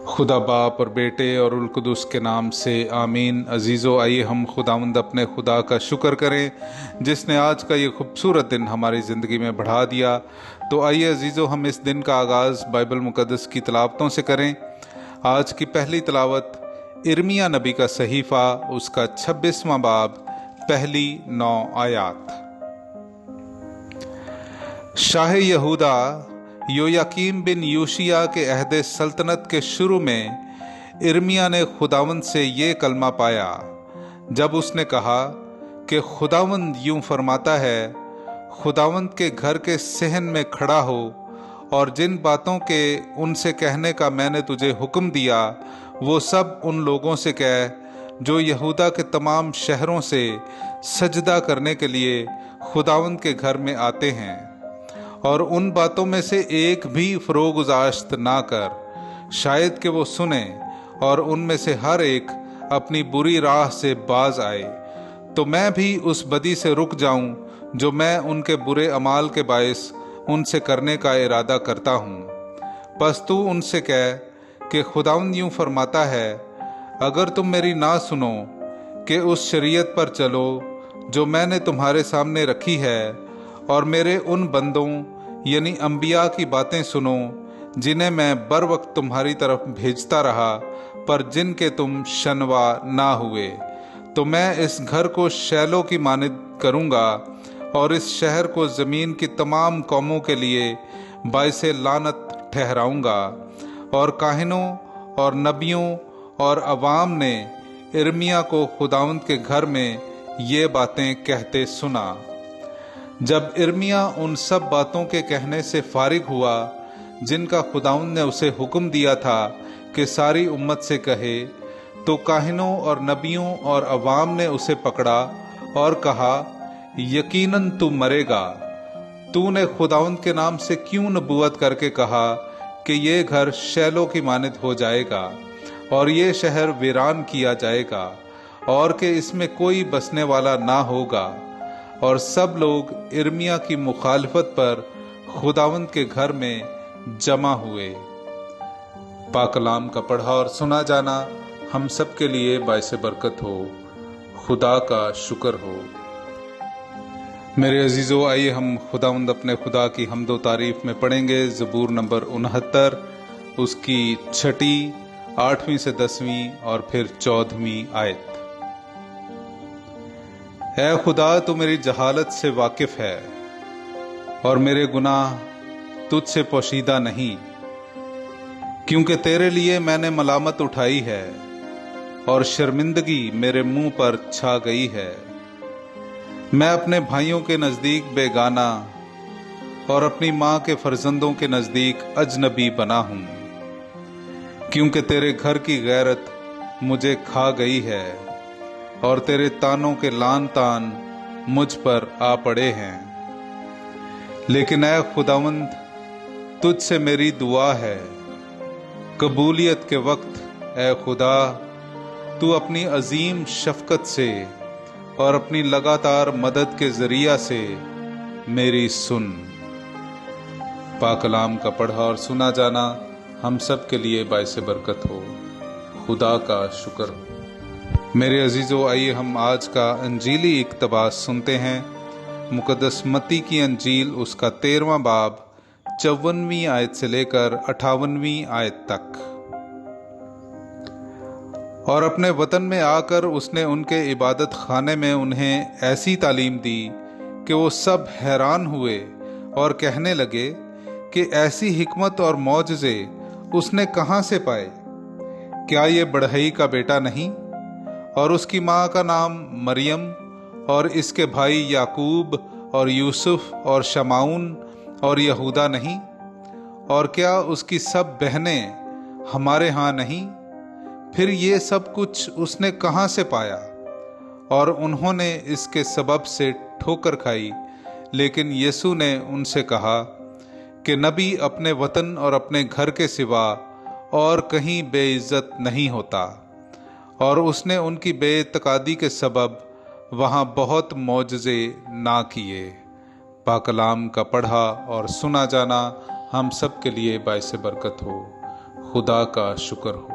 खुदा बाप और बेटे और उल कुदुस के नाम से आमीन। अजीज़ो, आइए हम खुदावंद अपने खुदा का शुक्र करें जिसने आज का ये खूबसूरत दिन हमारी ज़िंदगी में बढ़ा दिया। तो आइए अजीज़ो, हम इस दिन का आगाज़ बाइबल मुक़द्दस की तिलावतों से करें। आज की पहली तिलावत इर्मिया नबी का सहीफ़ा, उसका 26वां बाब, पहली 9 आयात। शाह यहूदा योयाकीम बिन यूशिया के अहद सल्तनत के शुरू में इर्मिया ने खुदावंद से ये कलमा पाया जब उसने कहा कि खुदावंद यूं फरमाता है, खुदावंद के घर के सहन में खड़ा हो और जिन बातों के उनसे कहने का मैंने तुझे हुक्म दिया वो सब उन लोगों से कह जो यहूदा के तमाम शहरों से सजदा करने के लिए खुदावंद के घर में आते हैं, और उन बातों में से एक भी फरोगुजाश्त ना कर, शायद कि वो सुने और उनमें से हर एक अपनी बुरी राह से बाज आए, तो मैं भी उस बदी से रुक जाऊं जो मैं उनके बुरे अमाल के बायस उनसे करने का इरादा करता हूं। बस तू उनसे कह कि खुदावंद यूं फरमाता है, अगर तुम मेरी ना सुनो कि उस शरीयत पर चलो जो मैंने तुम्हारे सामने रखी है, और मेरे उन बंदों यानी अंबिया की बातें सुनो जिन्हें मैं बर वक्त तुम्हारी तरफ भेजता रहा पर जिनके तुम शनवा ना हुए, तो मैं इस घर को शैलों की मानिद करूँगा और इस शहर को ज़मीन की तमाम कौमों के लिए बाइसे लानत ठहराऊँगा। और काहिनों और नबियों और अवाम ने इर्मिया को खुदावंद के घर में ये बातें कहते सुना। जब इर्मिया उन सब बातों के कहने से फारिग हुआ जिनका खुदावंद ने उसे हुक्म दिया था कि सारी उम्मत से कहे, तो काहिनों और नबियों और अवाम ने उसे पकड़ा और कहा, यकीनन तू मरेगा। तूने खुदावंद के नाम से क्यों नबूवत करके कहा कि ये घर शैलों की मानिद हो जाएगा और ये शहर वीरान किया जाएगा और कि इसमें कोई बसने वाला ना होगा। और सब लोग इर्मिया की मुखालफत पर खुदावंद के घर में जमा हुए। पाकलाम का पढ़ा और सुना जाना हम सब के लिए बाइसे बरकत हो। खुदा का शुक्र हो। मेरे अजीज़ों, आइए हम खुदावंद अपने खुदा की हम्दो तारीफ में पढ़ेंगे ज़बूर नंबर 69, उसकी 6ठी, 8वीं से 10वीं और फिर 14वीं आयत। ऐ खुदा, तू मेरी जहालत से वाकिफ है और मेरे गुनाह तुझसे पोशीदा नहीं, क्योंकि तेरे लिए मैंने मलामत उठाई है और शर्मिंदगी मेरे मुंह पर छा गई है। मैं अपने भाइयों के नज़दीक बेगाना और अपनी माँ के फर्जंदों के नज़दीक अजनबी बना हूँ, क्योंकि तेरे घर की गैरत मुझे खा गई है और तेरे तानों के लान तान मुझ पर आ पड़े हैं। लेकिन ऐ खुदावंद, तुझसे मेरी दुआ है, कबूलियत के वक्त ऐ खुदा तू अपनी अजीम शफकत से और अपनी लगातार मदद के जरिया से मेरी सुन। पाकलाम का पढ़ा और सुना जाना हम सब के लिए बाइसे बरकत हो। खुदा का शुक्र हो। मेरे अजीज़ों, आइए हम आज का अंजीली इक़्तिबास सुनते हैं। मुक़द्दस मत्ती की अंजील, उसका 13वां बाब, 54वीं आयत से लेकर 58वीं आयत तक। और अपने वतन में आकर उसने उनके इबादत खाने में उन्हें ऐसी तालीम दी कि वो सब हैरान हुए और कहने लगे कि ऐसी हिकमत और मौजज़े उसने कहाँ से पाए। क्या ये बढ़ई का बेटा नहीं और उसकी माँ का नाम मरियम और इसके भाई याकूब और यूसुफ और शमाउन और यहूदा नहीं, और क्या उसकी सब बहनें हमारे यहाँ नहीं। फिर ये सब कुछ उसने कहाँ से पाया। और उन्होंने इसके सबब से ठोकर खाई। लेकिन यीशु ने उनसे कहा कि नबी अपने वतन और अपने घर के सिवा और कहीं बेइज्जत नहीं होता। और उसने उनकी बेइत्तेकादी के सबब वहाँ बहुत मौजज़े ना किए। पाकलाम का पढ़ा और सुना जाना हम सब के लिए बाइसे बरकत हो। خدا کا شکر ہو۔